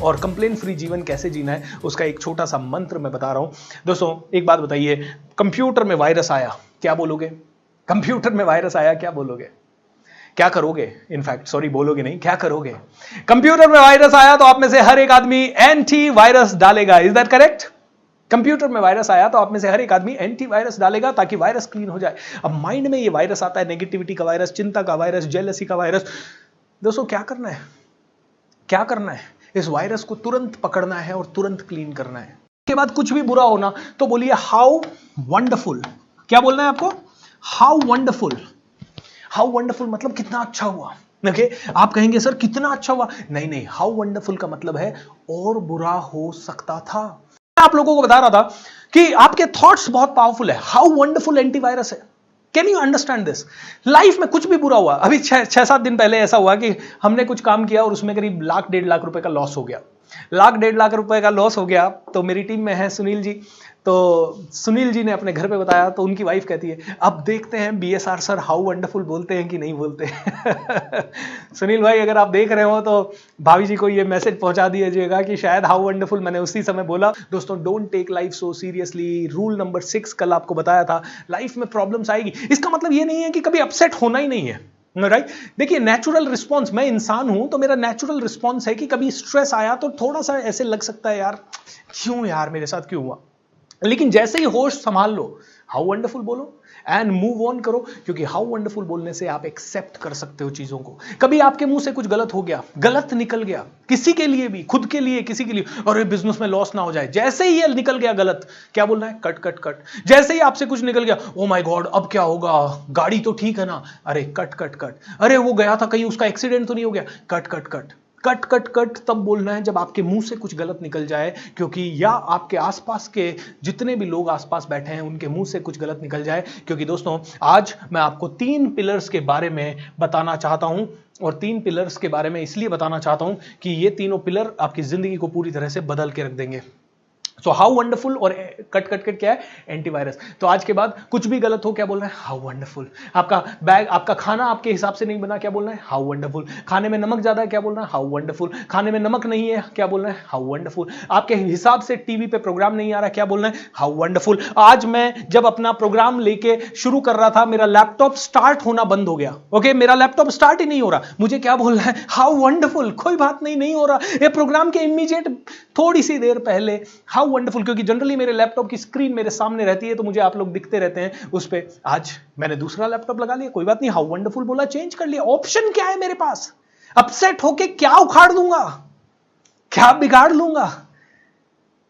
और complain free जीवन कैसे जीना है उसका एक छोटा सा मंत्र मैं बता रहा हूं। दोस्तों एक बात बताइए, कंप्यूटर में वायरस आया क्या बोलोगे? कंप्यूटर में वायरस आया क्या बोलोगे? क्या करोगे? इनफैक्ट सॉरी, बोलोगे नहीं, क्या करोगे? कंप्यूटर में वायरस आया तो आप में से हर एक आदमी एंटी वायरस डालेगा। Is that correct? कंप्यूटर में वायरस आया तो आप में से हर एक आदमी एंटी वायरस डालेगा ताकि वायरस क्लीन हो जाए। अब माइंड में ये वायरस आता है, नेगेटिविटी का वायरस, चिंता का वायरस, जेलसी का वायरस। दोस्तों क्या करना है? क्या करना है? इस वायरस को तुरंत पकड़ना है और तुरंत क्लीन करना है। उसके बाद कुछ भी बुरा होना तो बोलिए हाउ वंडरफुल। क्या बोलना है आपको? How wonderful. हाउ वंडरफुल मतलब कितना अच्छा हुआ। ओके, आप कहेंगे सर कितना अच्छा हुआ। नहीं नहीं, हाउ वंडरफुल का मतलब है और बुरा हो सकता था। आप लोगों को बता रहा था कि आपके थॉट्स बहुत पावरफुल है। हाउ वंडरफुल एंटीवायरस है। Can you understand this? Life में कुछ भी बुरा हुआ, अभी 6-7 दिन पहले ऐसा हुआ कि हमने कुछ काम किया और उसमें करीब लाख-1.5 लाख रुपए का लॉस हो गया। लाख-1.5 लाख रुपए का लॉस हो गया। तो मेरी टीम में है सुनील जी, तो सुनील जी ने अपने घर पे बताया तो उनकी वाइफ कहती है अब देखते हैं बीएसआर सर हाउ वंडरफुल बोलते हैं कि नहीं बोलते। सुनील भाई अगर आप देख रहे हो तो भाभी जी को ये मैसेज पहुंचा दीजिएगा कि शायद हाउ वंडरफुल मैंने उसी समय बोला। दोस्तों don't take life so seriously. Rule number 6 कल आपको बताया था। लाइफ में प्रॉब्लम्स आएगी, इसका मतलब ये नहीं है कि कभी अपसेट होना ही नहीं है, राइट? देखिए नेचुरल रिस्पॉन्स, मैं इंसान हूं तो मेरा नेचुरल रिस्पॉन्स है कि कभी स्ट्रेस आया तो थोड़ा सा ऐसे लग सकता है यार क्यों यार मेरे साथ क्यों हुआ, लेकिन जैसे ही होश संभाल लो, हाउ वंडरफुल बोलो एंड मूव ऑन करो, क्योंकि हाउ वंडरफुल बोलने से आप एक्सेप्ट कर सकते हो चीजों को। कभी आपके मुंह से कुछ गलत हो गया, गलत निकल गया, किसी के लिए भी, खुद के लिए, किसी के लिए, और बिजनेस में लॉस ना हो जाए, जैसे ही ये निकल गया गलत, क्या बोलना है? Cut cut cut. जैसे ही आपसे कुछ निकल गया, ओ माय गॉड अब क्या होगा, गाड़ी तो ठीक है ना, अरे कट कट कट। अरे वो गया था कहीं, उसका एक्सीडेंट तो नहीं हो गया, cut cut cut. Cut cut cut तब बोलना है जब आपके मुंह से कुछ गलत निकल जाए, क्योंकि या आपके आसपास के जितने भी लोग आसपास बैठे हैं उनके मुंह से कुछ गलत निकल जाए। क्योंकि दोस्तों आज मैं आपको 3 पिलर्स के बारे में बताना चाहता हूं, और 3 पिलर्स के बारे में इसलिए बताना चाहता हूं कि ये तीनों पिलर आपकी जिंदगी को पूरी तरह से बदल के रख देंगे। सो हाउ वंडरफुल और कट कट कट क्या है? एंटीवायरस। तो आज के बाद कुछ भी गलत हो क्या बोलना है? How wonderful. आपका बैग, आपका खाना आपके हिसाब से नहीं बना, क्या बोलना है? How wonderful. खाने में नमक ज्यादा है, क्या बोलना है? How wonderful. खाने में नमक नहीं है, क्या बोलना है? How wonderful. आपके हिसाब से टीवी पे प्रोग्राम नहीं आ रहा, क्या बोलना है? How wonderful. आज मैं जब अपना प्रोग्राम लेके शुरू कर रहा था, मेरा लैपटॉप स्टार्ट होना बंद हो गया। ओके, मेरा लैपटॉप स्टार्ट ही नहीं हो रहा, मुझे क्या बोलना है? How wonderful. कोई बात नहीं, नहीं हो रहा, ये प्रोग्राम के इमीडिएट थोड़ी सी देर पहले हाउ वंडरफुल, क्योंकि जनरली मेरे लैपटॉप की स्क्रीन मेरे सामने रहती है तो मुझे आप लोग दिखते रहते हैं उस पे। आज मैंने दूसरा लैपटॉप लगा लिया, कोई बात नहीं, हाउ वंडरफुल बोला, चेंज कर लिया। ऑप्शन क्या है मेरे पास? अपसेट होके क्या उखाड़ दूंगा, क्या बिगाड़ लूंगा?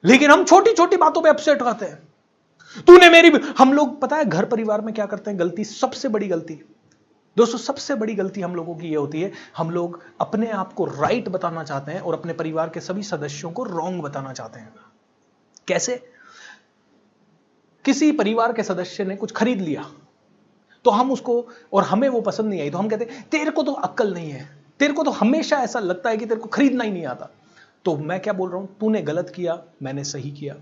लेकिन हम छोटी छोटी बातों पे अपसेट रहते हैं। तूने मेरी, हम लोग पता है घर परिवार में क्या करते हैं गलती, सबसे बड़ी गलती दोस्तों, सबसे बड़ी गलती हम लोगों की ये होती है, हम लोग अपने आप को राइट बताना चाहते हैं और अपने परिवार के सभी सदस्यों को रॉन्ग बताना चाहते हैं। कैसे? किसी परिवार के सदस्य ने कुछ खरीद लिया तो हम उसको, और हमें वो पसंद नहीं आई तो हम कहते हैं तेरे को तो अक्ल नहीं है, तेरे को तो हमेशा ऐसा लगता है कि तेरे को खरीदना ही नहीं आता। तो मैं क्या बोल रहा हूं? तूने गलत किया, मैंने सही किया,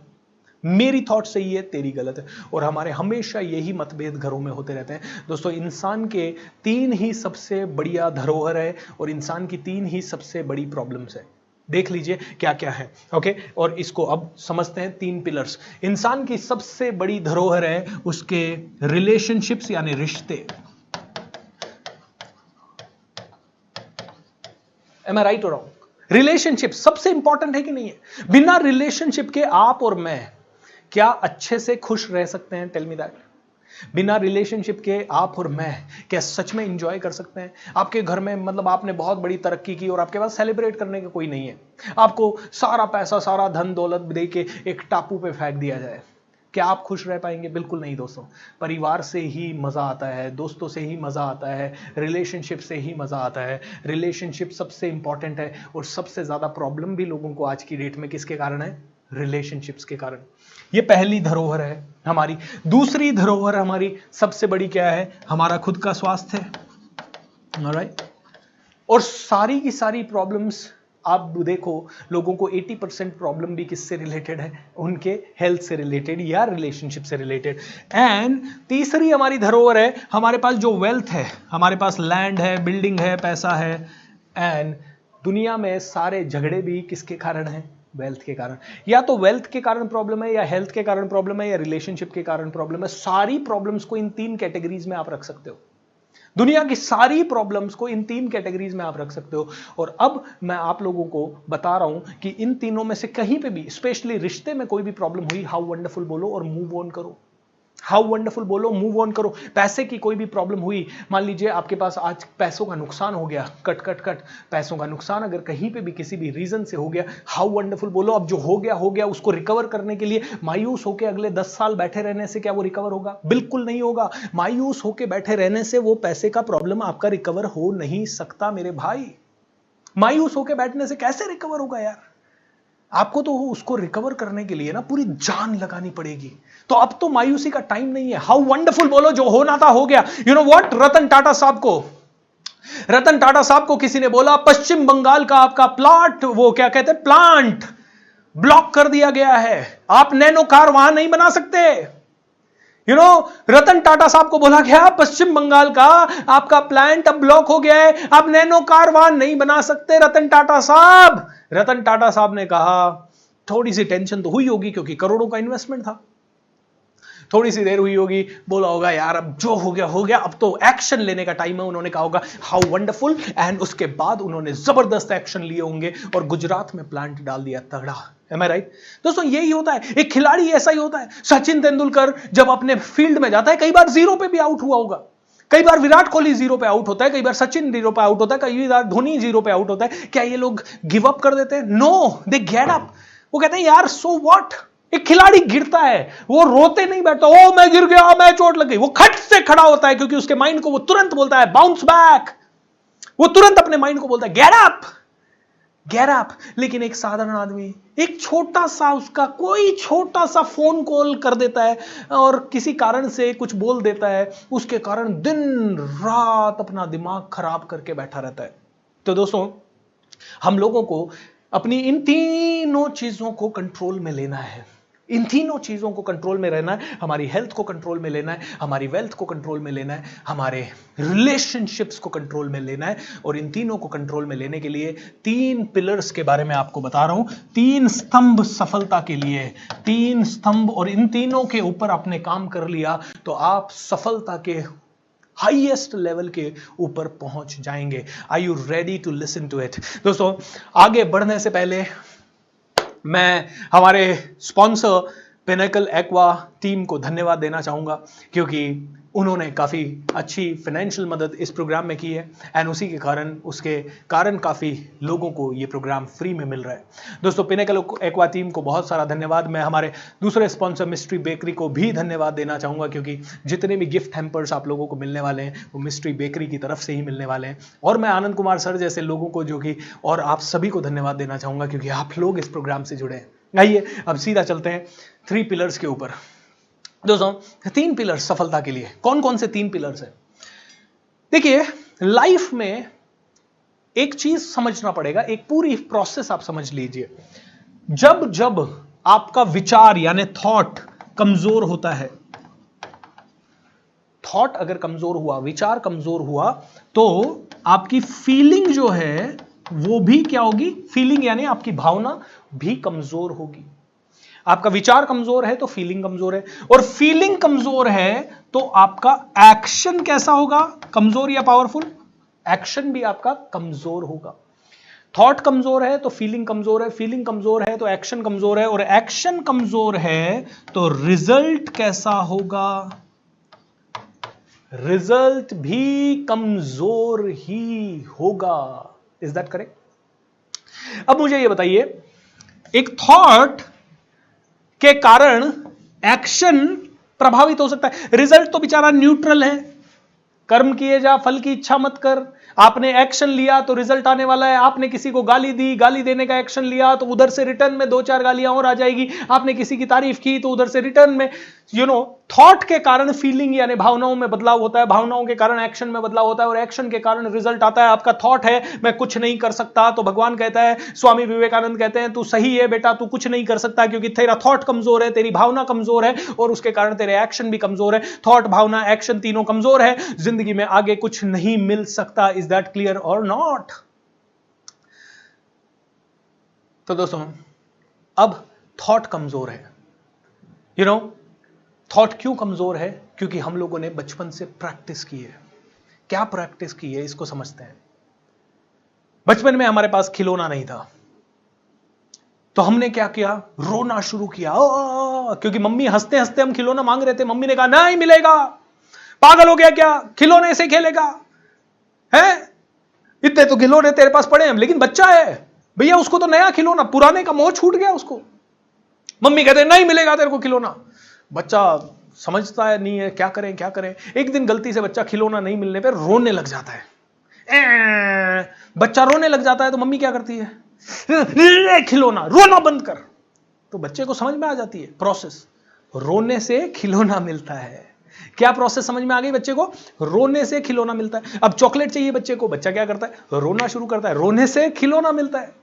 मेरी थॉट सही है, तेरी गलत है। और हमारे हमेशा यही मतभेद घरों में होते रहते हैं। दोस्तों इंसान के 3 ही सबसे बढ़िया धरोहर है और इंसान की 3 ही सबसे बड़ी प्रॉब्लम्स है। देख लीजिए क्या क्या है। ओके, और इसको अब समझते हैं। 3 पिलर्स। इंसान की सबसे बड़ी धरोहर है उसके रिलेशनशिप्स यानी रिश्ते। एम आई राइट और रॉन्ग? रिलेशनशिप सबसे इंपॉर्टेंट है कि नहीं है? बिना रिलेशनशिप के आप और मैं क्या अच्छे से खुश रह सकते हैं? Tell me that. बिना रिलेशनशिप के आप और मैं क्या सच में एंजॉय कर सकते हैं? आपके घर में मतलब आपने बहुत बड़ी तरक्की की और आपके पास सेलिब्रेट करने का कोई नहीं है, आपको सारा पैसा सारा धन दौलत दे के एक टापू पे फेंक दिया जाए, क्या आप खुश रह पाएंगे? बिल्कुल नहीं दोस्तों। परिवार से ही मजा आता है, दोस्तों से ही मजा आता है, रिलेशनशिप से ही मजा आता है। रिलेशनशिप सबसे इंपॉर्टेंट है और सबसे ज्यादा प्रॉब्लम भी लोगों को आज की डेट में किसके कारण है? रिलेशनशिप्स के कारण। ये पहली धरोहर है हमारी। दूसरी धरोहर हमारी सबसे बड़ी क्या है? हमारा खुद का स्वास्थ्य है। ऑलराइट, और सारी की सारी प्रॉब्लम्स आप देखो, लोगों को 80% प्रॉब्लम भी किससे रिलेटेड है? उनके हेल्थ से रिलेटेड या रिलेशनशिप से रिलेटेड। एंड तीसरी हमारी धरोहर है हमारे पास जो वेल्थ है, हमारे पास लैंड है, बिल्डिंग है, पैसा है। एंड दुनिया में सारे झगड़े भी किसके कारण हैं? वेल्थ के कारण। या तो वेल्थ के कारण प्रॉब्लम है, या हेल्थ के कारण प्रॉब्लम है, या रिलेशनशिप के कारण प्रॉब्लम है। सारी प्रॉब्लम्स को इन 3 कैटेगरीज में आप रख सकते हो। दुनिया की सारी प्रॉब्लम्स को इन 3 कैटेगरीज में आप रख सकते हो। और अब मैं आप लोगों को बता रहा हूं कि इन तीनों में से कहीं पे भी, स्पेशली रिश्ते में कोई भी प्रॉब्लम हुई, हाउ वंडरफुल बोलो और मूव ऑन करो। हाउ वंडरफुल बोलो, मूव ऑन करो। पैसे की कोई भी प्रॉब्लम हुई, मान लीजिए आपके पास आज पैसों का नुकसान हो गया, कट कट कट पैसों का नुकसान अगर कहीं पे भी किसी भी रीजन से हो गया, हाउ वंडरफुल बोलो। अब जो हो गया, उसको रिकवर करने के लिए मायूस होकर अगले 10 साल बैठे रहने से क्या वो रिकवर होगा? बिल्कुल नहीं होगा। मायूस होकर बैठे रहने से वो पैसे का प्रॉब्लम आपका रिकवर हो नहीं सकता मेरे भाई। मायूस होकर बैठने से कैसे रिकवर होगा यार? आपको तो उसको रिकवर करने के लिए ना पूरी जान लगानी पड़ेगी। तो अब तो मायूसी का टाइम नहीं है। हाउ वंडरफुल बोलो, जो होना था हो गया। You know what, Ratan Tata साहब को किसी ने बोला पश्चिम बंगाल का आपका प्लॉट, वो क्या कहते हैं, प्लांट ब्लॉक कर दिया गया है, आप नैनो कार वहां नहीं बना सकते। रतन टाटा साहब को बोला गया पश्चिम बंगाल का आपका प्लांट अब ब्लॉक हो गया है, आप नैनो कार वहां नहीं बना सकते रतन टाटा साहब ने कहा, थोड़ी सी टेंशन तो हुई होगी क्योंकि करोड़ों का इन्वेस्टमेंट था। थोड़ी सी देर हुई होगी, बोला होगा यार अब जो हो गया, अब तो एक्शन लेने का टाइम है। उन्होंने कहा होगा हाउ वंडरफुल, एंड उसके बाद उन्होंने जबरदस्त एक्शन लिए होंगे और गुजरात में प्लांट डाल दिया तगड़ा। Am I right? दोस्तों यही होता है, एक खिलाड़ी ऐसा ही होता है। सचिन तेंदुलकर जब अपने फील्ड में जाता है, कई बार जीरो पे भी आउट हुआ होगा, कई बार विराट कोहली जीरो पे आउट होता है, कई बार सचिन जीरो पे आउट होता है, कई बार धोनी जीरो पे आउट होता है। क्या ये लोग गिव अप कर देते हैं? No, they get up. वो कहते हैं यार सो व्हाट। एक खिलाड़ी गिरता है, वो रोते नहीं बैठता, ओ मैं गिर गया, मैं चोट लग गई। वो खट से खड़ा होता है क्योंकि उसके माइंड को वो तुरंत बोलता है बाउंस बैक। वो तुरंत अपने माइंड को बोलता है गेट अप। लेकिन एक साधारण आदमी, एक छोटा सा, उसका कोई छोटा सा फोन कॉल कर देता है और किसी कारण से कुछ बोल देता है, उसके कारण दिन रात अपना दिमाग खराब करके बैठा रहता है। तो दोस्तों हम लोगों को अपनी इन तीनों चीजों को कंट्रोल में लेना है। इन तीनों चीजों को कंट्रोल में रहना है। हमारी हेल्थ को कंट्रोल में लेना है, हमारी वेल्थ को कंट्रोल में लेना है, हमारे रिलेशनशिप्स को कंट्रोल में लेना है। और इन तीनों को कंट्रोल में लेने के लिए 3 पिलर्स के बारे में आपको बता रहा हूं। 3 स्तंभ सफलता के लिए, 3 स्तंभ, और इन तीनों के ऊपर आपने काम कर लिया तो आप सफलता के हाईएस्ट लेवल के ऊपर पहुंच जाएंगे। Are you ready to listen to it? दोस्तों आगे बढ़ने से पहले मैं हमारे स्पॉन्सर पिनेकल एक्वा टीम को धन्यवाद देना चाहूंगा, क्योंकि उन्होंने काफ़ी अच्छी फाइनेंशियल मदद इस प्रोग्राम में की है, एंड उसी के कारण, उसके कारण काफ़ी लोगों को ये प्रोग्राम फ्री में मिल रहा है। दोस्तों पिनेकल एक्वा टीम को बहुत सारा धन्यवाद। मैं हमारे दूसरे स्पॉन्सर मिस्ट्री बेकरी को भी धन्यवाद देना चाहूँगा, क्योंकि जितने भी गिफ्ट हैम्पर्स आप लोगों को मिलने वाले हैं वो मिस्ट्री बेकरी की तरफ से ही मिलने वाले हैं। और मैं आनंद कुमार सर जैसे लोगों को, जो कि, और आप सभी को धन्यवाद देना चाहूँगा क्योंकि आप लोग इस प्रोग्राम से जुड़े हैं। आइए अब सीधा चलते हैं 3 पिलर्स के ऊपर। दोस्तों 3 पिलर्स सफलता के लिए, कौन कौन से 3 पिलर्स हैं? देखिए लाइफ में एक चीज समझना पड़ेगा, एक पूरी प्रोसेस आप समझ लीजिए। जब जब आपका विचार यानी थॉट कमजोर होता है, थॉट अगर कमजोर हुआ, विचार कमजोर हुआ, तो आपकी फीलिंग जो है वो भी क्या होगी? फीलिंग यानी आपकी भावना भी कमजोर होगी। आपका विचार कमजोर है तो फीलिंग कमजोर है, और फीलिंग कमजोर है तो आपका एक्शन कैसा होगा? कमजोर या पावरफुल? एक्शन भी आपका कमजोर होगा। थॉट कमजोर है तो फीलिंग कमजोर है, फीलिंग कमजोर है तो एक्शन कमजोर है, और एक्शन कमजोर है तो रिजल्ट कैसा होगा? रिजल्ट भी कमजोर ही होगा। Is that correct? अब मुझे यह बताइए, एक थॉट के कारण एक्शन प्रभावित हो सकता है, रिजल्ट तो बेचारा न्यूट्रल है। कर्म किए जा फल की इच्छा मत कर। आपने एक्शन लिया तो रिजल्ट आने वाला है। आपने किसी को गाली दी, गाली देने का एक्शन लिया तो उधर से रिटर्न में 2-4 गालियां और आ जाएगी। आपने किसी की तारीफ की तो उधर से रिटर्न में, थॉट के कारण फीलिंग यानी भावनाओं में बदलाव होता है, भावनाओं के कारण एक्शन में बदलाव होता है, और एक्शन के कारण रिजल्ट आता है। आपका थॉट है मैं कुछ नहीं कर सकता, तो भगवान कहता है, स्वामी विवेकानंद कहते हैं, तू सही है बेटा, तू कुछ नहीं कर सकता क्योंकि तेरा थॉट कमजोर है, तेरी भावना कमजोर है, और उसके कारण तेरे एक्शन भी कमजोर है। थॉट, भावना, एक्शन तीनों कमजोर है, जिंदगी में आगे कुछ नहीं मिल सकता। इज दैट क्लियर और नॉट? तो दोस्तों अब थॉट कमजोर है। थॉट क्यों कमजोर है? क्योंकि हम लोगों ने बचपन से प्रैक्टिस की है। क्या प्रैक्टिस की है इसको समझते हैं। बचपन में हमारे पास खिलौना नहीं था, तो हमने क्या किया? रोना शुरू किया। क्योंकि मम्मी हंसते हंसते हम खिलौना मांग रहे थे, मम्मी ने कहा नहीं मिलेगा, पागल हो गया क्या, खिलौने से खेलेगा है? इतने तो खिलौने तेरे पास पड़े हैं, लेकिन बच्चा है भैया, उसको तो नया खिलौना, पुराने का मोह छूट गया उसको। मम्मी कहते नहीं मिलेगा तेरे को खिलौना। बच्चा समझता है नहीं है, क्या करें क्या करें। एक दिन गलती से बच्चा खिलौना नहीं मिलने पर रोने लग जाता है। बच्चा रोने लग जाता है तो मम्मी क्या करती है? खिलौना, रोना बंद कर। तो बच्चे को समझ में आ जाती है प्रोसेस, रोने से खिलौना मिलता है। क्या प्रोसेस समझ में आ गई बच्चे को? रोने से खिलौना मिलता है। अब चॉकलेट चाहिए बच्चे को, बच्चा क्या करता है? रोना शुरू करता है, रोने से खिलौना मिलता है।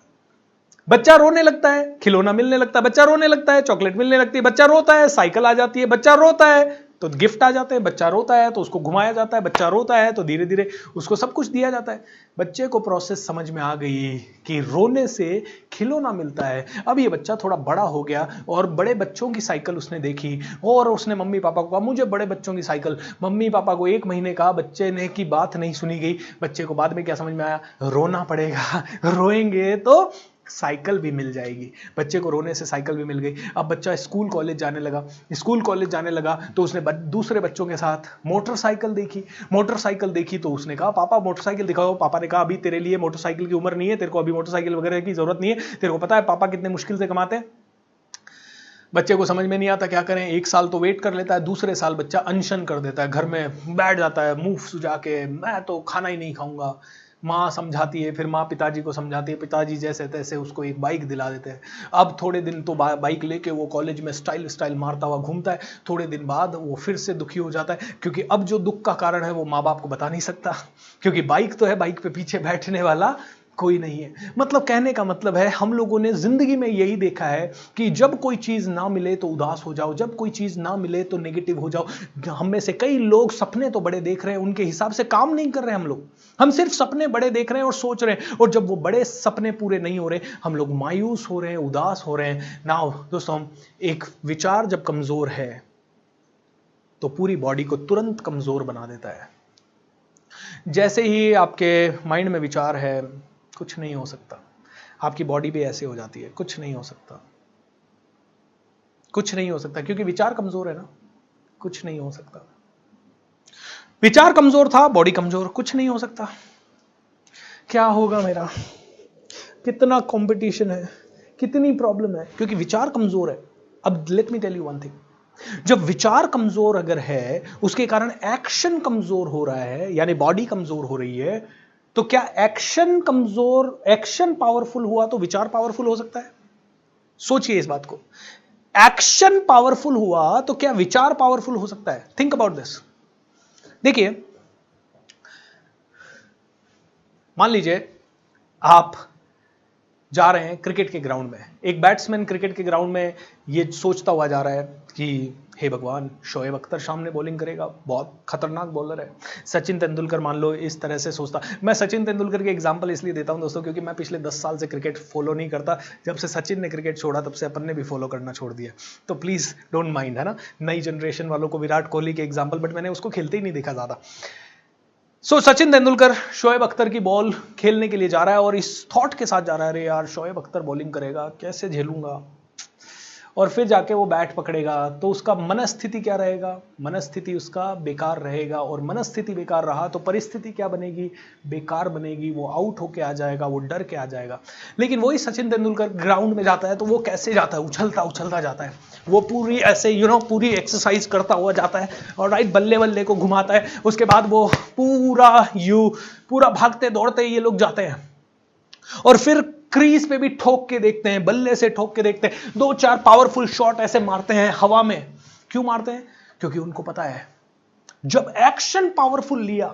बच्चा रोने लगता है, खिलौना मिलने लगता है। बच्चा रोने लगता है, चॉकलेट मिलने लगती है। बच्चा रोता है, साइकिल आ जाती है। बच्चा रोता है तो गिफ्ट आ जाते हैं। बच्चा रोता है तो उसको घुमाया जाता है। बच्चा रोता है तो धीरे धीरे उसको सब कुछ दिया जाता है। बच्चे को प्रोसेस समझ में आ गई कि रोने से खिलौना मिलता है। अब ये बच्चा थोड़ा बड़ा हो गया और बड़े बच्चों की साइकिल उसने देखी और उसने मम्मी पापा को कहा मुझे बड़े बच्चों की साइकिल। मम्मी पापा को 1 महीने कहा, बच्चे ने की बात नहीं सुनी गई। बच्चे को बाद में क्या समझ में आया? रोना पड़ेगा, रोएंगे तो साइकिल भी मिल जाएगी। बच्चे को रोने से साइकिल भी मिल गई। अब बच्चा स्कूल कॉलेज जाने लगा। स्कूल कॉलेज जाने लगा तो उसने दूसरे बच्चों के साथ मोटरसाइकिल देखी। मोटरसाइकिल देखी तो उसने कहा पापा मोटरसाइकिल दिखाओ। पापा ने कहा अभी तेरे लिए मोटरसाइकिल की उम्र नहीं है, तेरे को अभी मोटरसाइकिल वगैरह की जरूरत नहीं है। तेरे को पता है पापा कितने मुश्किल से कमाते हैं। बच्चे को समझ में नहीं आता क्या करें। 1 साल तो वेट कर लेता है, दूसरे साल बच्चा अनशन कर देता है, घर में बैठ जाता है मुंह सुजा के, मैं तो खाना ही नहीं खाऊंगा। माँ समझाती है, फिर माँ पिताजी को समझाती है, पिताजी जैसे तैसे उसको एक बाइक दिला देते हैं। अब थोड़े दिन तो बाइक लेके वो कॉलेज में स्टाइल मारता हुआ घूमता है। थोड़े दिन बाद वो फिर से दुखी हो जाता है, क्योंकि अब जो दुख का कारण है वो माँ बाप को बता नहीं सकता, क्योंकि बाइक तो है, बाइक पे पीछे बैठने वाला कोई नहीं है। मतलब कहने का मतलब है हम लोगों ने जिंदगी में यही देखा है कि जब कोई चीज ना मिले तो उदास हो जाओ, जब कोई चीज ना मिले तो नेगेटिव हो जाओ। हम में से कई लोग सपने तो बड़े देख रहे हैं, उनके हिसाब से काम नहीं कर रहे हम सिर्फ सपने बड़े देख रहे हैं और सोच रहे हैं, और जब वो बड़े सपने पूरे नहीं हो रहे हम लोग मायूस हो रहे हैं, उदास हो रहे हैं। नाउ दोस्तों, एक विचार जब कमजोर है तो पूरी बॉडी को तुरंत कमजोर बना देता है। जैसे ही आपके माइंड में विचार है कुछ नहीं हो सकता, आपकी बॉडी भी ऐसे हो जाती है, कुछ नहीं हो सकता, कुछ नहीं हो सकता, क्योंकि विचार कमजोर है ना, कुछ नहीं हो सकता। विचार कमजोर था, बॉडी कमजोर, कुछ नहीं हो सकता। क्या होगा मेरा, कितना कंपटीशन है, कितनी प्रॉब्लम है, क्योंकि विचार कमजोर है। अब let me tell you one thing, जब विचार कमजोर अगर है उसके कारण एक्शन कमजोर हो रहा है, यानी बॉडी कमजोर हो रही है, तो क्या एक्शन पावरफुल हुआ तो विचार पावरफुल हो सकता है? सोचिए इस बात को। एक्शन पावरफुल हुआ तो क्या विचार पावरफुल हो सकता है? Think about this. देखिए, मान लीजिए आप जा रहे हैं क्रिकेट के ग्राउंड में, एक बैट्समैन क्रिकेट के ग्राउंड में ये सोचता हुआ जा रहा है कि हे भगवान, शोएब अख्तर सामने बॉलिंग करेगा, बहुत खतरनाक बॉलर है। सचिन तेंदुलकर मान लो इस तरह से सोचता। मैं सचिन तेंदुलकर के एग्जांपल इसलिए देता हूं दोस्तों, क्योंकि मैं पिछले 10 साल से क्रिकेट फॉलो नहीं करता। जब से सचिन ने क्रिकेट छोड़ा तब से अपन ने भी फॉलो करना छोड़ दिया, तो प्लीज डोंट माइंड, है ना। नई जनरेशन वालों को विराट कोहली के एग्जाम्पल, बट मैंने उसको खेलते ही नहीं देखा ज्यादा। सचिन तेंदुलकर शोएब अख्तर की बॉल खेलने के लिए जा रहा है और इस थॉट के साथ जा रहा है, अरे यार शोएब अख्तर बॉलिंग करेगा, कैसे झेलूंगा। और फिर जाके वो बैट पकड़ेगा तो उसका मनस्थिति क्या रहेगा? मनस्थिति उसका बेकार रहेगा, और मनस्थिति बेकार रहा तो परिस्थिति क्या बनेगी? बेकार बनेगी। वो आउट होके आ जाएगा, वो डर के आ जाएगा। लेकिन वही सचिन तेंदुलकर ग्राउंड में जाता है तो वो कैसे जाता है? उछलता जाता है। वो पूरी ऐसे पूरी एक्सरसाइज करता हुआ जाता है और राइट बल्ले बल्ले को घुमाता है। उसके बाद वो पूरा भागते दौड़ते ये लोग जाते हैं और फिर क्रीज पे भी ठोक के देखते हैं, बल्ले से ठोक के देखते हैं, 2-4 पावरफुल शॉट ऐसे मारते हैं हवा में। क्यों मारते हैं? क्योंकि उनको पता है जब एक्शन पावरफुल लिया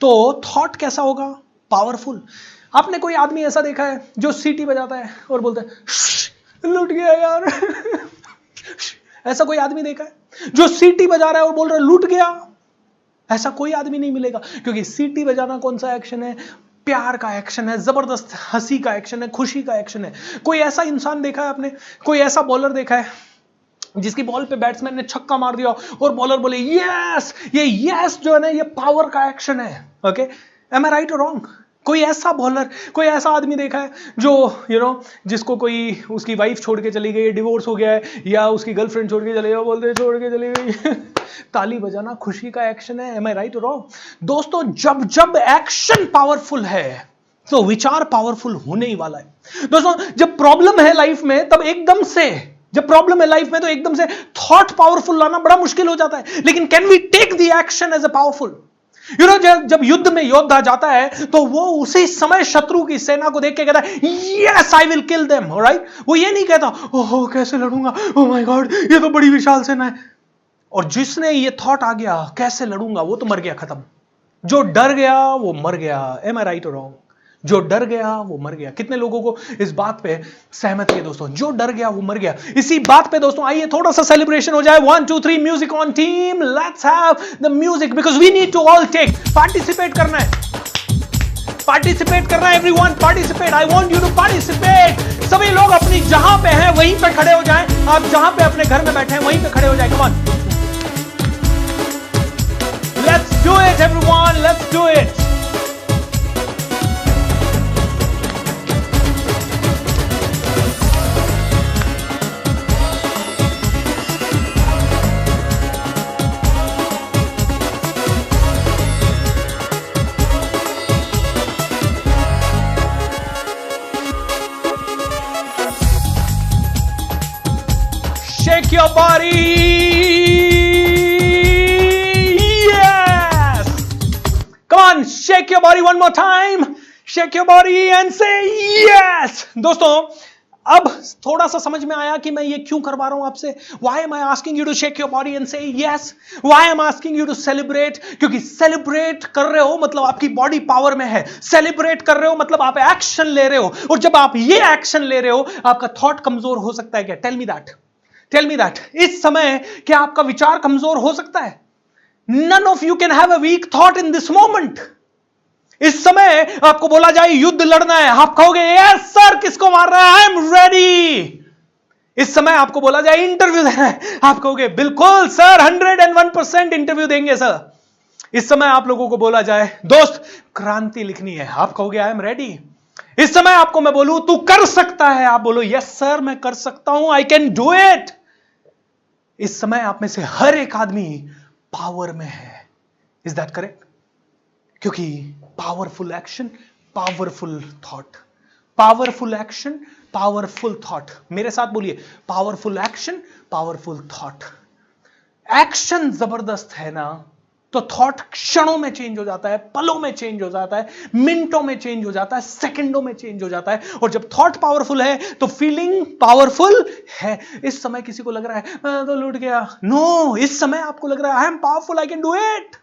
तो थॉट कैसा होगा? पावरफुल। आपने कोई आदमी ऐसा देखा है जो सीटी बजाता है और बोलता है लूट गया यार? ऐसा कोई आदमी देखा है जो सीटी बजा रहा है और बोल रहा है लूट गया? ऐसा कोई आदमी नहीं मिलेगा, क्योंकि सीटी बजाना कौन सा एक्शन है? प्यार का एक्शन है, जबरदस्त हंसी का एक्शन है, खुशी का एक्शन है। कोई ऐसा इंसान देखा है आपने, कोई ऐसा बॉलर देखा है जिसकी बॉल पे बैट्समैन ने छक्का मार दिया और बॉलर बोले यस, ये यस जो है ना ये पावर का एक्शन है। ओके, एम आई राइट और रॉन्ग? कोई ऐसा बॉलर, कोई ऐसा आदमी देखा है जो जिसको कोई उसकी वाइफ छोड़ के चली गई, डिवोर्स हो गया है, या उसकी गर्लफ्रेंड छोड़ के चली गई, बोलते छोड़ के चली गई ताली बजाना खुशी का एक्शन है। एम आई राइट और रॉन्ग? दोस्तों, जब जब एक्शन पावरफुल है तो विचार पावरफुल होने ही वाला है। दोस्तों, जब प्रॉब्लम है लाइफ में तब एकदम से, जब प्रॉब्लम है लाइफ में तो एकदम से थॉट पावरफुल लाना बड़ा मुश्किल हो जाता है। लेकिन can we take the action as a powerful? जब युद्ध में योद्धा जाता है तो वो उसी समय शत्रु की सेना को देख के कहता है yes I will kill them, alright? वो ये नहीं कहता ओह कैसे लड़ूंगा, ओह माय गॉड ये तो बड़ी विशाल सेना है। और जिसने ये थॉट आ गया कैसे लड़ूंगा, वो तो मर गया, खत्म। जो डर गया वो मर गया। एम आई राइट और रॉन्ग? जो डर गया वो मर गया। कितने लोगों को इस बात पे सहमत है दोस्तों? जो डर गया वो मर गया। इसी बात पे दोस्तों आइए थोड़ा सा सेलिब्रेशन हो जाए। 1 2 3 music on team, let's have the music because we need to all take participate करना है, पार्टिसिपेट करना है। Everyone participate, I want you to participate. सभी लोग अपनी जहां पे हैं वहीं पे खड़े हो जाएं। आप जहां पे अपने घर में बैठे हैं वहीं पे खड़े हो जाएं। Come on, let's do it everyone, let's do it. Shake your body. Yes. Come on, shake your body one more time. Shake your body and say yes. दोस्तों, अब थोड़ा सा समझ में आया कि मैं ये क्यों करवा रहा हूं आपसे। Why am I asking you to shake your body and say yes? Why am I asking you to celebrate? क्योंकि सेलिब्रेट कर रहे हो मतलब आपकी बॉडी पावर में है। सेलिब्रेट कर रहे हो मतलब आप एक्शन ले रहे हो, और जब आप ये एक्शन ले रहे हो आपका थॉट कमजोर हो सकता है क्या? Tell me that. इस समय क्या आपका विचार कमजोर हो सकता है? None of you can have a weak thought in this moment. इस समय आपको बोला जाए युद्ध लड़ना है, आप कहोगे यस सर, किसको मार रहा है? I am ready. इस समय आपको बोला जाए इंटरव्यू देना है, आप कहोगे बिल्कुल सर, 101% इंटरव्यू देंगे सर। इस समय आप लोगों को बोला जाए दोस्त क्रांति लिखनी है, आप कहोगे आई एम रेडी। इस समय आपको मैं बोलूं तू कर सकता है, आप बोलो यस सर मैं कर सकता हूं, आई कैन डू इट। इस समय आप में से हर एक आदमी पावर में है। Is that correct? क्योंकि powerful action, powerful thought, powerful action, powerful thought. मेरे साथ बोलिए, powerful action, powerful thought. Action जबरदस्त है ना, तो थॉट क्षणों में चेंज हो जाता है, पलों में चेंज हो जाता है, मिनटों में चेंज हो जाता है, सेकंडों में चेंज हो जाता है। और जब थॉट पावरफुल है तो फीलिंग पावरफुल है। इस समय किसी को लग रहा है मैं तो लूट गया, नो, इस समय आपको लग रहा है I am powerful, I can do it.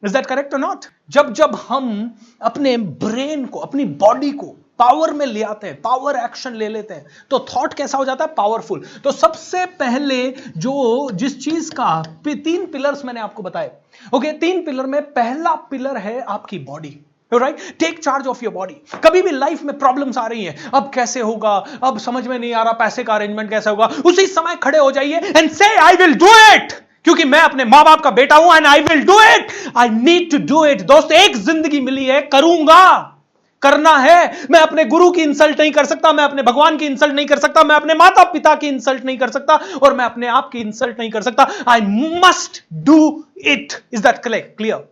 Is that correct और नॉट? जब जब हम अपने ब्रेन को, अपनी बॉडी को पावर में ले आते हैं, पावर एक्शन ले लेते हैं, तो थॉट कैसा हो जाता है? पावरफुल। तो सबसे पहले जिस चीज का 3 पिलर्स मैंने आपको बताए, ओके, 3 पिलर में पहला पिलर है आपकी body, right? Take charge of your body. कभी भी लाइफ में प्रॉब्लम्स आ रही हैं, अब कैसे होगा, अब समझ में नहीं आ रहा, पैसे का अरेंजमेंट कैसे होगा, उसी समय खड़े हो जाइए एंड से आई विल डू इट, क्योंकि मैं अपने मां बाप का बेटा हूं and I will do it, I need to do it. दोस्त, एक जिंदगी मिली है, करूंगा, करना है। मैं अपने गुरु की इंसल्ट नहीं कर सकता, मैं अपने भगवान की इंसल्ट नहीं कर सकता, मैं अपने माता पिता की इंसल्ट नहीं कर सकता, और मैं अपने आप की इंसल्ट नहीं कर सकता। I must do it. Is that clear?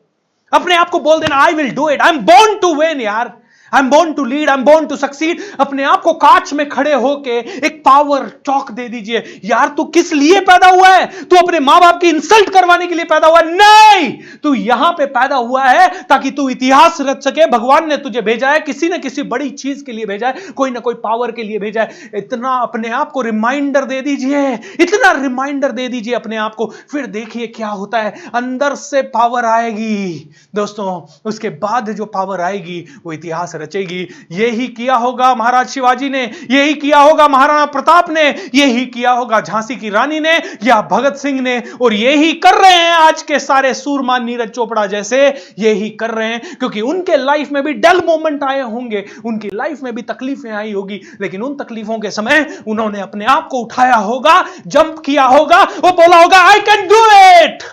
अपने आप को बोल देना I will do it, I am born to win यार, I am born to lead, I am born to succeed. अपने आप को कांच में खड़े होके एक पावर टॉक दे दीजिए, यार तू किस लिए पैदा हुआ है? तू अपने मां बाप की इंसल्ट करवाने के लिए पैदा हुआ है? नहीं, तू यहां पे पैदा हुआ है ताकि तू इतिहास रच सके। भगवान ने तुझे भेजा है, किसी ना किसी बड़ी चीज के लिए भेजा है, कोई ना कोई पावर के लिए भेजा है। इतना अपने आप को रिमाइंडर दे दीजिए, इतना रिमाइंडर दे दीजिए अपने आप को, फिर देखिए क्या होता है, अंदर से पावर आएगी दोस्तों। उसके बाद जो पावर आएगी वो इतिहास रचेगी। यही किया होगा महाराज शिवाजी ने, यही किया होगा महाराणा प्रताप ने, यही किया होगा झांसी की रानी ने या भगत सिंह ने, और यही कर रहे हैं आज के सारे सूरमा नीरज चोपड़ा जैसे, यही कर रहे हैं क्योंकि उनके लाइफ में भी डल मोमेंट आए होंगे, उनकी लाइफ में भी तकलीफें आई होगी, लेकिन उन तकलीफों के समय उन्होंने अपने आप को उठाया होगा, जंप किया होगा और बोला होगा आई कैन डू इट।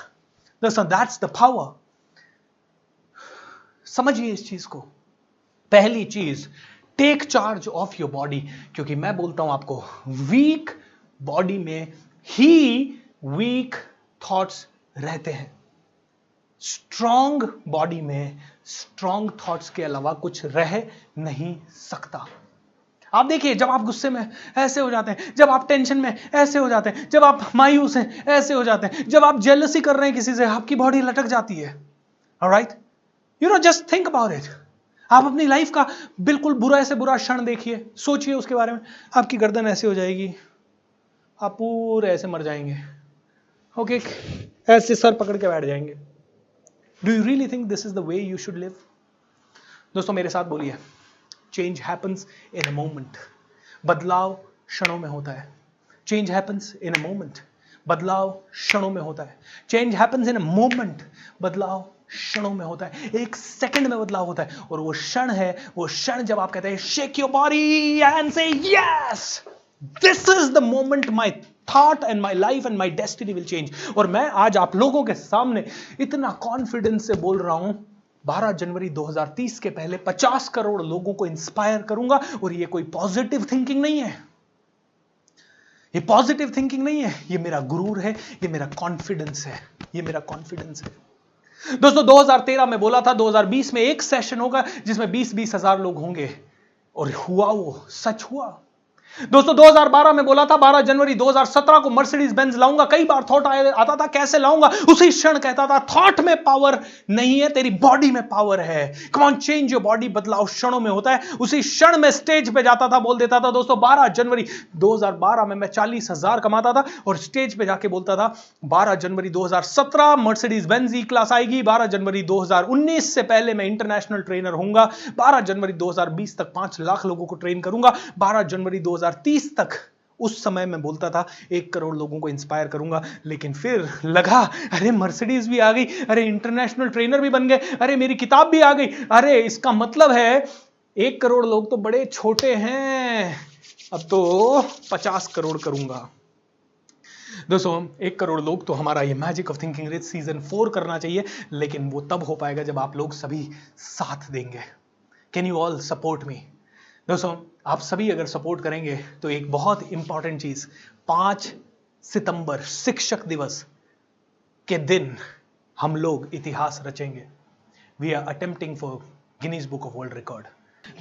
दोस्तों दैट्स द पावर। समझिए इस चीज को। पहली चीज, take charge of your body, क्योंकि मैं बोलता हूं आपको वीक बॉडी में ही वीक थॉट्स रहते हैं, स्ट्रॉन्ग बॉडी में स्ट्रॉन्ग थॉट्स के अलावा कुछ रह नहीं सकता। आप देखिए, जब आप गुस्से में ऐसे हो जाते हैं, जब आप टेंशन में ऐसे हो जाते हैं, जब आप मायूस हैं ऐसे हो जाते हैं, जब आप जेलसी कर रहे हैं किसी से, आपकी बॉडी लटक जाती है। Alright, you know, just think about it. आप अपनी लाइफ का बिल्कुल बुरा से बुरा क्षण देखिए, सोचिए उसके बारे में, आपकी गर्दन ऐसे हो जाएगी, आप पूरे ऐसे मर जाएंगे, ओके, ऐसे सर पकड़ के बैठ जाएंगे। Do you really think this is the way you should live? दोस्तों मेरे साथ बोलिए, change happens in a moment. बदलाव क्षणों में होता है। Change happens in a moment. बदलाव क्षणों में होता है। Change happens in a moment. बदलाव क्षणों में होता है, एक सेकंड में बदलाव होता है। और वो क्षण है, वो क्षण जब आप कहते हैं शेक योर बॉडी एंड से yes, this is the moment my thought and my life and my destiny will change. और मैं आज आप लोगों के सामने इतना कॉन्फिडेंस से बोल रहा हूं, 12 जनवरी 2030 के पहले 50 करोड़ लोगों को इंस्पायर करूंगा। और ये कोई पॉजिटिव थिंकिंग नहीं है, ये पॉजिटिव थिंकिंग नहीं है, ये मेरा गुरूर है, ये मेरा कॉन्फिडेंस है, ये मेरा कॉन्फिडेंस है। दोस्तों 2013 में बोला था 2020 में एक सेशन होगा जिसमें 20-20 हजार लोग होंगे, और हुआ, वो सच हुआ। दोस्तों 2012 में बोला था 12 जनवरी 2017 को मर्सिडीज बेंज लाऊंगा। कई बार थॉट आता था कैसे लाऊंगा, उसी क्षण कहता था थॉट में पावर नहीं है, तेरी बॉडी में पावर है। Come on, change your body. बदलाव क्षणों में होता है। उसी क्षण में स्टेज पे जाता था, बोल देता था दोस्तों 12 जनवरी 2012 में मैं 40,000 कमाता था, और स्टेज पे जाके बोलता था 12 जनवरी 2017 मर्सिडीज बेंज ई क्लास आएगी, 12 जनवरी 2019 से पहले मैं इंटरनेशनल ट्रेनर होऊंगा, 12 जनवरी 2020 तक 5 लाख लोगों को ट्रेन करूंगा, 12 जनवरी 2030 तक, उस समय मैं बोलता था 1 करोड़ लोगों को इंस्पायर करूंगा। लेकिन फिर लगा, अरे मर्सिडीज भी आ गई, अरे इंटरनेशनल ट्रेनर भी बन गए, अरे मेरी किताब भी आ गई, अरे इसका मतलब है 1 करोड़ लोग तो बड़े छोटे हैं, अब तो 50 करोड़ करूंगा। दोस्तों 1 करोड़ लोग तो हमारा ये magic of thinking rich season 4 करना चाहिए, लेकिन वो तब हो पाएगा जब आप लोग सभी साथ देंगे। Can you all support me? दोस्तों आप सभी अगर सपोर्ट करेंगे तो एक बहुत इंपॉर्टेंट चीज, 5 सितंबर शिक्षक दिवस के दिन हम लोग इतिहास रचेंगे। We are attempting for Guinness Book of World Record.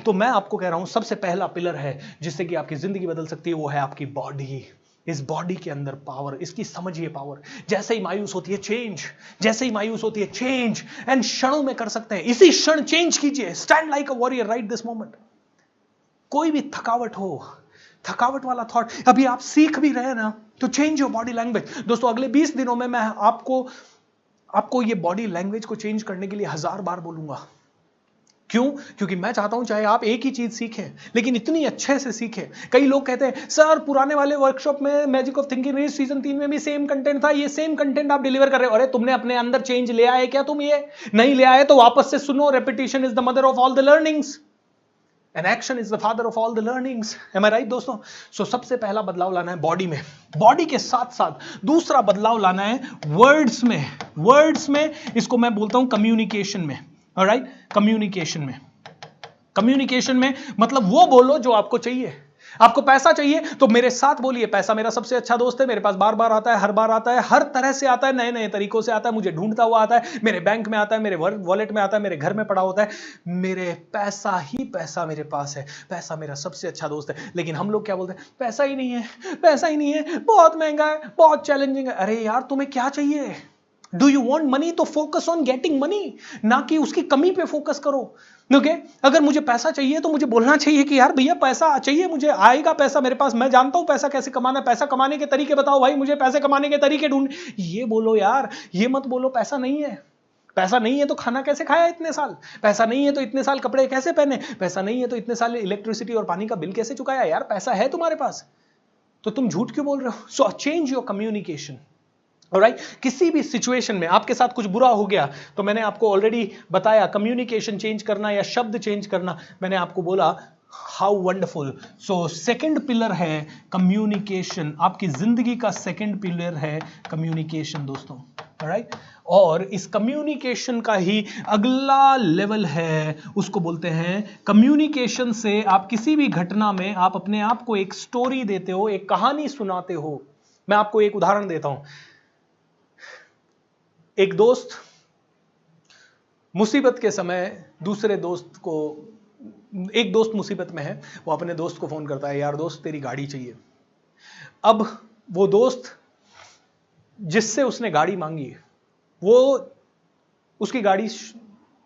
तो मैं आपको कह रहा हूं सबसे पहला पिलर है जिससे कि आपकी जिंदगी बदल सकती है, वो है आपकी बॉडी। इस बॉडी के अंदर पावर, इसकी समझिए पावर। जैसे ही मायूस होती है चेंज, जैसे ही मायूस होती है चेंज, एंड क्षणों में कर सकते हैं। इसी क्षण चेंज कीजिए। Stand like a warrior right this moment. कोई भी थकावट हो, थकावट वाला थॉट, अभी आप सीख भी रहे हैं ना, तो चेंज योर बॉडी लैंग्वेज। दोस्तों अगले 20 दिनों में मैं आपको ये बॉडी लैंग्वेज को चेंज करने के लिए 1000 बार बोलूंगा। क्यों? क्योंकि मैं चाहता हूं चाहे आप एक ही चीज सीखें, लेकिन इतनी अच्छे से सीखें। कई लोग कहते हैं सर पुराने वाले वर्कशॉप में magic of thinking rich season 3 में भी सेम कंटेंट था, ये सेम कंटेंट आप डिलीवर कर रहे हो। अरे तुमने अपने अंदर चेंज ले आए क्या? तुम ये नहीं ले आए तो वापस से सुनो। Repetition is the mother of all the learnings and action is the father of all the learnings. Am I right दोस्तों? सो सबसे पहला बदलाव लाना है बॉडी में। बॉडी के साथ साथ दूसरा बदलाव लाना है वर्ड्स में। वर्ड्स में इसको मैं बोलता हूं कम्युनिकेशन में। ऑलराइट, कम्युनिकेशन में। कम्युनिकेशन में मतलब वो बोलो जो आपको चाहिए। आपको पैसा चाहिए तो मेरे साथ बोलिए, पैसा मेरा सबसे अच्छा दोस्त है, मेरे पास बार बार आता है, हर बार आता है, हर तरह से आता है, नए नए तरीकों से आता है, मुझे ढूंढता हुआ आता है, मेरे बैंक में आता है, मेरे वॉलेट में आता है, मेरे घर में पड़ा होता है। मेरे पैसा ही पैसा मेरे पास है, पैसा मेरा सबसे अच्छा दोस्त है। लेकिन हम लोग क्या बोलते हैं? पैसा ही नहीं है, पैसा ही नहीं है, बहुत महंगा है, बहुत चैलेंजिंग है। अरे यार तुम्हें क्या चाहिए? Do you want money? तो फोकस ऑन गेटिंग मनी, ना कि उसकी कमी पे फोकस करो। ओके, अगर मुझे पैसा चाहिए तो मुझे बोलना चाहिए कि यार भैया पैसा चाहिए, मुझे आएगा पैसा मेरे पास, मैं जानता हूं पैसा कैसे कमाना है, पैसा कमाने के तरीके बताओ भाई, मुझे पैसे कमाने के तरीके ढूंढ। ये बोलो यार, ये मत बोलो पैसा नहीं है। पैसा नहीं है तो खाना कैसे खाया इतने साल, पैसा नहीं है तो इतने साल कपड़े कैसे पहने, पैसा नहीं है तो इतने साल इलेक्ट्रिसिटी और पानी का बिल कैसे चुकाया। यार पैसा है तुम्हारे पास तो तुम झूठ क्यों बोल रहे हो। So change your communication. Alright, किसी भी सिचुएशन में आपके साथ कुछ बुरा हो गया तो मैंने आपको ऑलरेडी बताया कम्युनिकेशन चेंज करना या शब्द चेंज करना, मैंने आपको बोला how wonderful. So second pillar है कम्युनिकेशन, आपकी जिंदगी का सेकंड पिलर है कम्युनिकेशन दोस्तों। ऑलराइट, और इस कम्युनिकेशन का ही अगला लेवल है, उसको बोलते हैं कम्युनिकेशन से आप किसी भी घटना में आप अपने आप को एक स्टोरी देते हो, एक कहानी सुनाते हो। मैं आपको एक उदाहरण देता हूं। एक दोस्त मुसीबत के समय दूसरे दोस्त को, एक दोस्त मुसीबत में है, वो अपने दोस्त को फोन करता है, यार दोस्त तेरी गाड़ी चाहिए। अब वो दोस्त जिससे उसने गाड़ी मांगी वो उसकी गाड़ी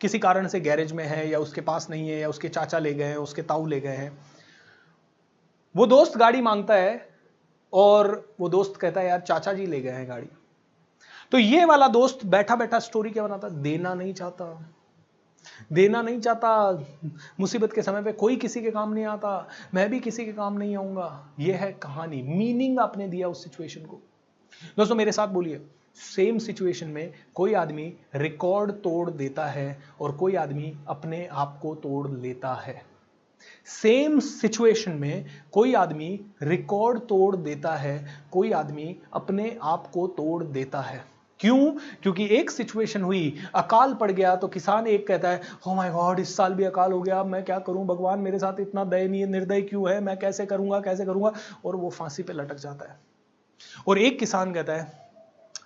किसी कारण से गैरेज में है या उसके पास नहीं है या उसके चाचा ले गए हैं, उसके ताऊ ले गए हैं। वो दोस्त गाड़ी मांगता है और वो दोस्त कहता है यार चाचा जी ले गए हैं गाड़ी। तो ये वाला दोस्त बैठा बैठा स्टोरी क्या बनाता, देना नहीं चाहता, देना नहीं चाहता, मुसीबत के समय पे कोई किसी के काम नहीं आता, मैं भी किसी के काम नहीं आऊंगा। ये है कहानी, मीनिंग आपने दिया उस सिचुएशन को। दोस्तों मेरे साथ बोलिए, सेम सिचुएशन में कोई आदमी रिकॉर्ड तोड़ देता है और कोई आदमी अपने आप को तोड़ लेता है। सेम सिचुएशन में कोई आदमी रिकॉर्ड तोड़ देता है, कोई आदमी अपने आप को तोड़ देता है। क्यों? क्योंकि एक सिचुएशन हुई, अकाल पड़ गया तो किसान एक कहता है ओ माय गॉड इस साल भी अकाल हो गया, मैं क्या करूं, भगवान मेरे साथ इतना दयनीय निर्दय क्यों है, मैं कैसे करूंगा कैसे करूंगा, और वो फांसी पे लटक जाता है। और एक किसान कहता है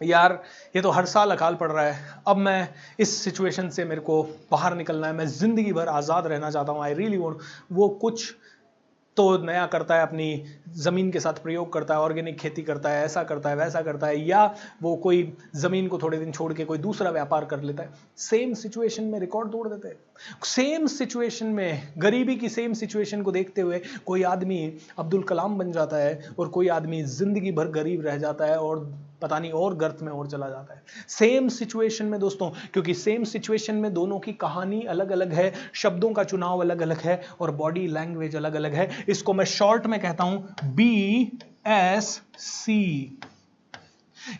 यार ये तो हर साल अकाल पड़ रहा है, अब मैं इस सिचुएशन से मेरे को बाहर निकलना है, मैं जिंदगी भर आजाद रहना चाहता हूं, आई रियली वांट। वो कुछ तो नया करता है, अपनी जमीन के साथ प्रयोग करता है, ऑर्गेनिक खेती करता है, ऐसा करता है वैसा करता है, या वो कोई जमीन को थोड़े दिन छोड़ के कोई दूसरा व्यापार कर लेता है। सेम सिचुएशन में रिकॉर्ड तोड़ देते हैं। सेम सिचुएशन में, गरीबी की सेम सिचुएशन को देखते हुए कोई आदमी अब्दुल कलाम बन जाता है और कोई आदमी जिंदगी भर गरीब रह जाता है और पता नहीं और गर्त में और चला जाता है। सेम सिचुएशन में दोस्तों, क्योंकि सेम सिचुएशन में दोनों की कहानी अलग अलग है, शब्दों का चुनाव अलग अलग है और बॉडी लैंग्वेज अलग अलग है। इसको मैं शॉर्ट में कहता हूं BSC,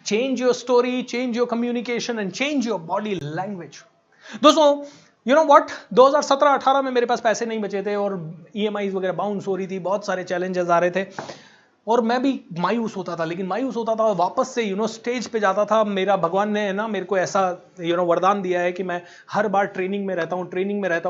change your story, change your communication and change your body language. दोस्तों यू नो व्हाट, 2017-18 में मेरे पास पैसे नहीं बचे थे और EMIs वगैरह बाउंस हो रही थी, बहुत सारे चैलेंजेस आ रहे थे और मैं भी मायूस होता था, लेकिन मायूस होता था और वापस से स्टेज पे जाता था। मेरा भगवान ने ना मेरे को ऐसा वरदान दिया है कि मैं हर बार ट्रेनिंग में रहता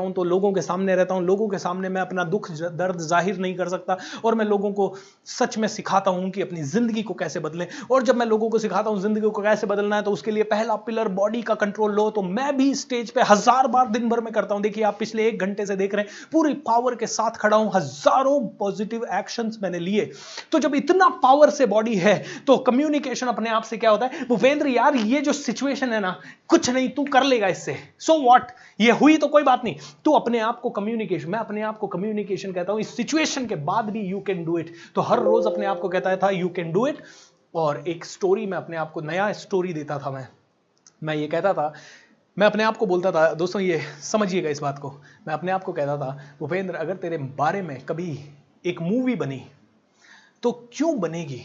हूं तो लोगों के सामने रहता हूं, लोगों के सामने मैं अपना दुख दर्द जाहिर नहीं कर सकता और मैं लोगों को सच में सिखाता हूं कि अपनी जिंदगी को कैसे बदलें। और जब मैं लोगों को सिखाता हूं जिंदगी को कैसे बदलना है तो उसके लिए पहला पिलर बॉडी का कंट्रोल लो। तो मैं भी स्टेज पे 1000 बार दिन भर में करता हूं। देखिए आप पिछले 1 घंटे से देख रहे हैं, पूरी पावर के साथ खड़ा हूं, हजारों पॉजिटिव एक्शंस मैंने लिए। तो जब इतना पावर से बॉडी है तो कम्युनिकेशन अपने आप से क्या होता है, भूपेंद्र यार ये जो सिचुएशन है ना, कुछ नहीं तू कर लेगा इससे, सो व्हाट, ये हुई तो कोई बात नहीं, तू अपने आप को कम्युनिकेशन, मैं अपने आप को कम्युनिकेशन कहता हूं इस सिचुएशन के बाद भी यू कैन डू इट। तो हर रोज अपने आप को कहता था यू कैन डू इट, और एक स्टोरी में अपने आप को नया स्टोरी देता था। मैं ये कहता था, मैं अपने आप को बोलता था, दोस्तों ये समझिएगा इस बात को, मैं अपने आप को कहता था भूपेंद्र अगर तेरे बारे में कभी एक मूवी बनी तो क्यों बनेगी?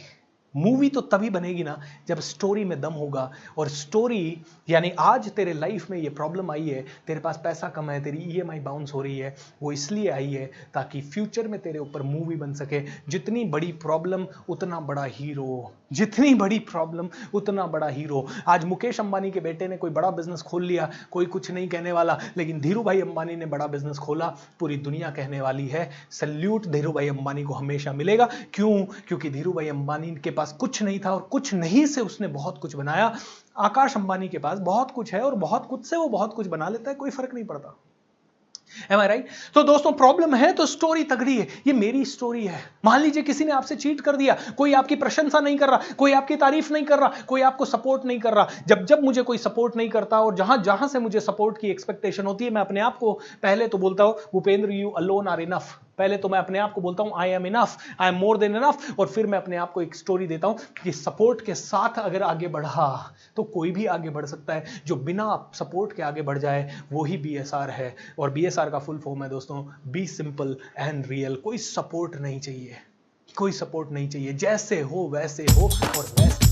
मूवी तो तभी बनेगी ना जब स्टोरी में दम होगा। और स्टोरी यानी आज तेरे लाइफ में ये प्रॉब्लम आई है, तेरे पास पैसा कम है, तेरी EMI बाउंस हो रही है, वो इसलिए आई है ताकि फ्यूचर में तेरे ऊपर मूवी बन सके। जितनी बड़ी प्रॉब्लम उतना बड़ा हीरो, जितनी बड़ी प्रॉब्लम उतना बड़ा हीरो। आज मुकेश अंबानी के बेटे ने कोई बड़ा बिजनेस खोल लिया, कोई कुछ नहीं कहने वाला, लेकिन धीरू भाई अंबानी ने बड़ा बिजनेस खोला, पूरी दुनिया कहने वाली है सैल्यूट धीरू भाई अंबानी को हमेशा मिलेगा। क्यों? क्योंकि धीरू भाई अंबानी के पास कुछ नहीं था और कुछ नहीं से उसने बहुत कुछ बनाया। आकाश अंबानी के पास बहुत कुछ है और बहुत कुछ से वो बहुत कुछ बना लेता है, कोई फर्क नहीं पड़ता। Am I right? तो दोस्तों प्रॉब्लम है तो स्टोरी तगड़ी है, ये मेरी स्टोरी है। मान लीजिए किसी ने आपसे चीट कर दिया, कोई आपकी प्रशंसा नहीं कर रहा, कोई आपकी तारीफ नहीं कर रहा, कोई आपको सपोर्ट नहीं कर रहा। जब मुझे कोई सपोर्ट नहीं करता और जहां से मुझे सपोर्ट की एक्सपेक्टेशन होती है, मैं अपने आप को पहले तो बोलता हूं Bhupendra you alone are enough, पहले तो मैं अपने आप को बोलता हूं I am enough, I am more than enough, और फिर मैं अपने आप को एक स्टोरी देता हूं कि सपोर्ट के साथ अगर आगे बढ़ा तो कोई भी आगे बढ़ सकता है। जो बिना सपोर्ट के आगे बढ़ जाए वो ही BSR है। और BSR का फुल फॉर्म है दोस्तों, बी सिंपल एंड रियल। कोई सपोर्ट नहीं चाहिए, कोई सपोर्ट नहीं चाहिए, जैसे हो वैसे हो और वैसे